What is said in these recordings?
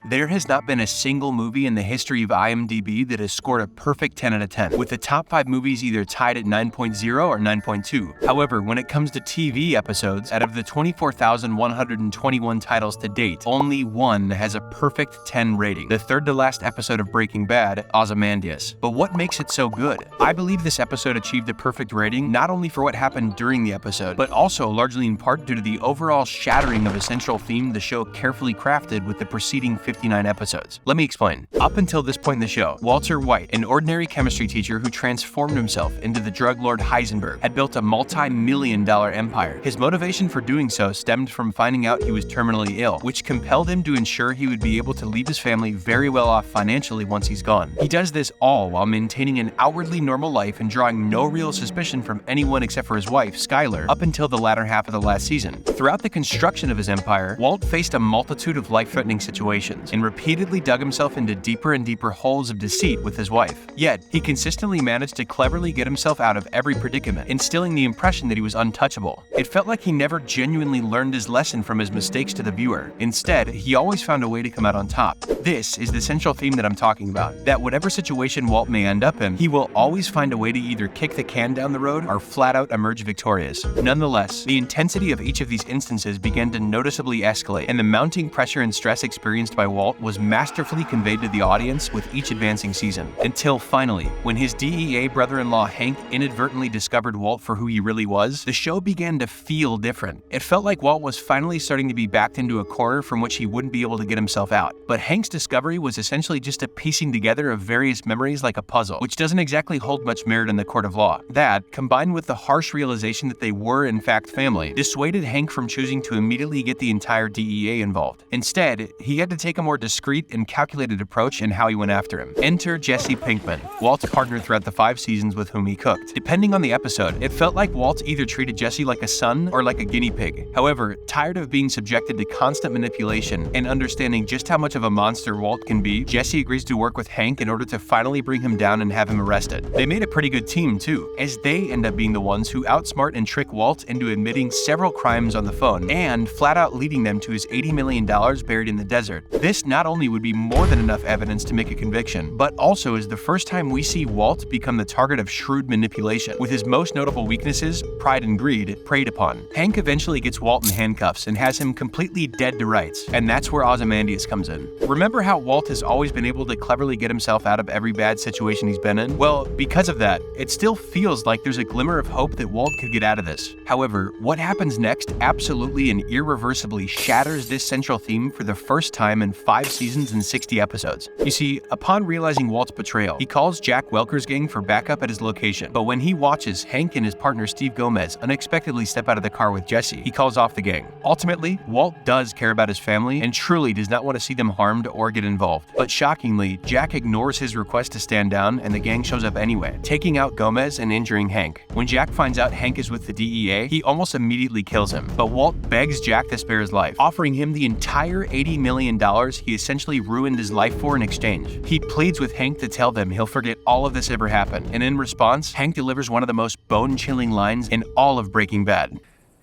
There has not been a single movie in the history of IMDb that has scored a perfect 10 out of 10, with the top 5 movies either tied at 9.0 or 9.2. However, when it comes to TV episodes, out of the 24,121 titles to date, only one has a perfect 10 rating, the third to last episode of Breaking Bad, Ozymandias. But what makes it so good? I believe this episode achieved a perfect rating not only for what happened during the episode, but also largely in part due to the overall shattering of a central theme the show carefully crafted with the preceding 59 episodes. Let me explain. Up until this point in the show, Walter White, an ordinary chemistry teacher who transformed himself into the drug lord Heisenberg, had built a multi-million-dollar empire. His motivation for doing so stemmed from finding out he was terminally ill, which compelled him to ensure he would be able to leave his family very well off financially once he's gone. He does this all while maintaining an outwardly normal life and drawing no real suspicion from anyone except for his wife, Skylar, up until the latter half of the last season. Throughout the construction of his empire, Walt faced a multitude of life-threatening situations and repeatedly dug himself into deeper and deeper holes of deceit with his wife. Yet, he consistently managed to cleverly get himself out of every predicament, instilling the impression that he was untouchable. It felt like he never genuinely learned his lesson from his mistakes to the viewer. Instead, he always found a way to come out on top. This is the central theme that I'm talking about, that whatever situation Walt may end up in, he will always find a way to either kick the can down the road or flat out emerge victorious. Nonetheless, the intensity of each of these instances began to noticeably escalate, and the mounting pressure and stress experienced by Walt was masterfully conveyed to the audience with each advancing season. Until finally, when his DEA brother-in-law Hank inadvertently discovered Walt for who he really was, the show began to feel different. It felt like Walt was finally starting to be backed into a corner from which he wouldn't be able to get himself out. But Hank's discovery was essentially just a piecing together of various memories like a puzzle, which doesn't exactly hold much merit in the court of law. That, combined with the harsh realization that they were in fact family, dissuaded Hank from choosing to immediately get the entire DEA involved. Instead, he had to take a more discreet and calculated approach in how he went after him. Enter Jesse Pinkman, Walt's partner throughout the 5 seasons with whom he cooked. Depending on the episode, it felt like Walt either treated Jesse like a son or like a guinea pig. However, tired of being subjected to constant manipulation and understanding just how much of a monster Walt can be, Jesse agrees to work with Hank in order to finally bring him down and have him arrested. They made a pretty good team too, as they end up being the ones who outsmart and trick Walt into admitting several crimes on the phone and flat out leading them to his $80 million buried in the desert. This not only would be more than enough evidence to make a conviction, but also is the first time we see Walt become the target of shrewd manipulation, with his most notable weaknesses, pride and greed, preyed upon. Hank eventually gets Walt in handcuffs and has him completely dead to rights, and that's where Ozymandias comes in. Remember how Walt has always been able to cleverly get himself out of every bad situation he's been in? Well, because of that, it still feels like there's a glimmer of hope that Walt could get out of this. However, what happens next absolutely and irreversibly shatters this central theme for the first time in 5 seasons and 60 episodes. You see, upon realizing Walt's betrayal, he calls Jack Welker's gang for backup at his location, but when he watches Hank and his partner Steve Gomez unexpectedly step out of the car with Jesse, he calls off the gang. Ultimately, Walt does care about his family and truly does not want to see them harmed or get involved. But shockingly, Jack ignores his request to stand down and the gang shows up anyway, taking out Gomez and injuring Hank. When Jack finds out Hank is with the DEA, he almost immediately kills him, but Walt begs Jack to spare his life, offering him the entire $80 million he essentially ruined his life for in exchange. He pleads with Hank to tell them he'll forget all of this ever happened, and in response, Hank delivers one of the most bone-chilling lines in all of Breaking Bad.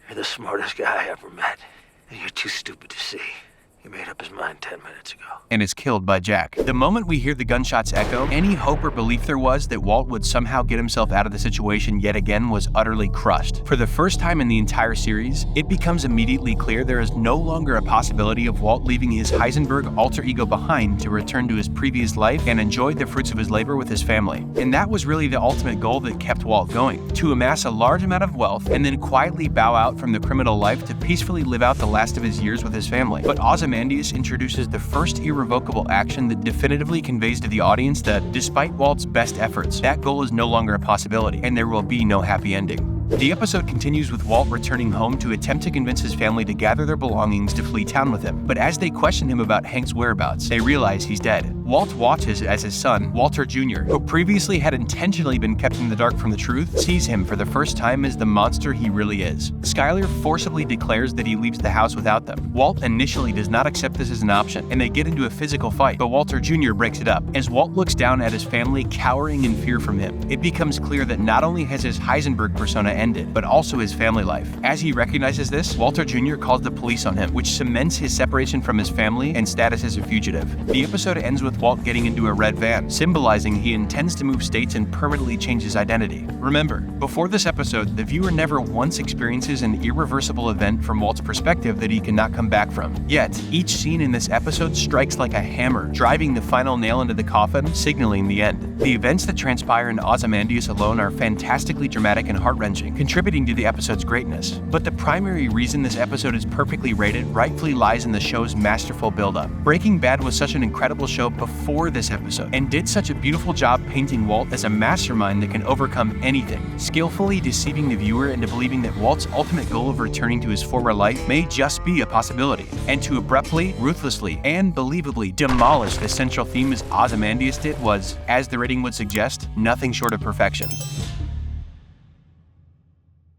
You're the smartest guy I ever met, and you're too stupid to see. He made up his mind 10 minutes ago. And is killed by Jack. The moment we hear the gunshots echo, any hope or belief there was that Walt would somehow get himself out of the situation yet again was utterly crushed. For the first time in the entire series, it becomes immediately clear there is no longer a possibility of Walt leaving his Heisenberg alter ego behind to return to his previous life and enjoy the fruits of his labor with his family. And that was really the ultimate goal that kept Walt going, to amass a large amount of wealth and then quietly bow out from the criminal life to peacefully live out the last of his years with his family. But Ozymandias introduces the first irrevocable action that definitively conveys to the audience that, despite Walt's best efforts, that goal is no longer a possibility, and there will be no happy ending. The episode continues with Walt returning home to attempt to convince his family to gather their belongings to flee town with him, but as they question him about Hank's whereabouts, they realize he's dead. Walt watches as his son, Walter Jr., who previously had intentionally been kept in the dark from the truth, sees him for the first time as the monster he really is. Skyler forcibly declares that he leaves the house without them. Walt initially does not accept this as an option, and they get into a physical fight, but Walter Jr. breaks it up. As Walt looks down at his family cowering in fear from him, it becomes clear that not only has his Heisenberg persona ended, but also his family life. As he recognizes this, Walter Jr. calls the police on him, which cements his separation from his family and status as a fugitive. The episode ends with Walt getting into a red van, symbolizing he intends to move states and permanently change his identity. Remember, before this episode, the viewer never once experiences an irreversible event from Walt's perspective that he cannot come back from. Yet, each scene in this episode strikes like a hammer, driving the final nail into the coffin, signaling the end. The events that transpire in Ozymandias alone are fantastically dramatic and heart-wrenching, contributing to the episode's greatness. But the primary reason this episode is perfectly rated rightfully lies in the show's masterful build-up. Breaking Bad was such an incredible show before this episode, and did such a beautiful job painting Walt as a mastermind that can overcome anything, skillfully deceiving the viewer into believing that Walt's ultimate goal of returning to his former life may just be a possibility. And to abruptly, ruthlessly, and believably demolish the central theme as Ozymandias did was, as the rating would suggest, nothing short of perfection.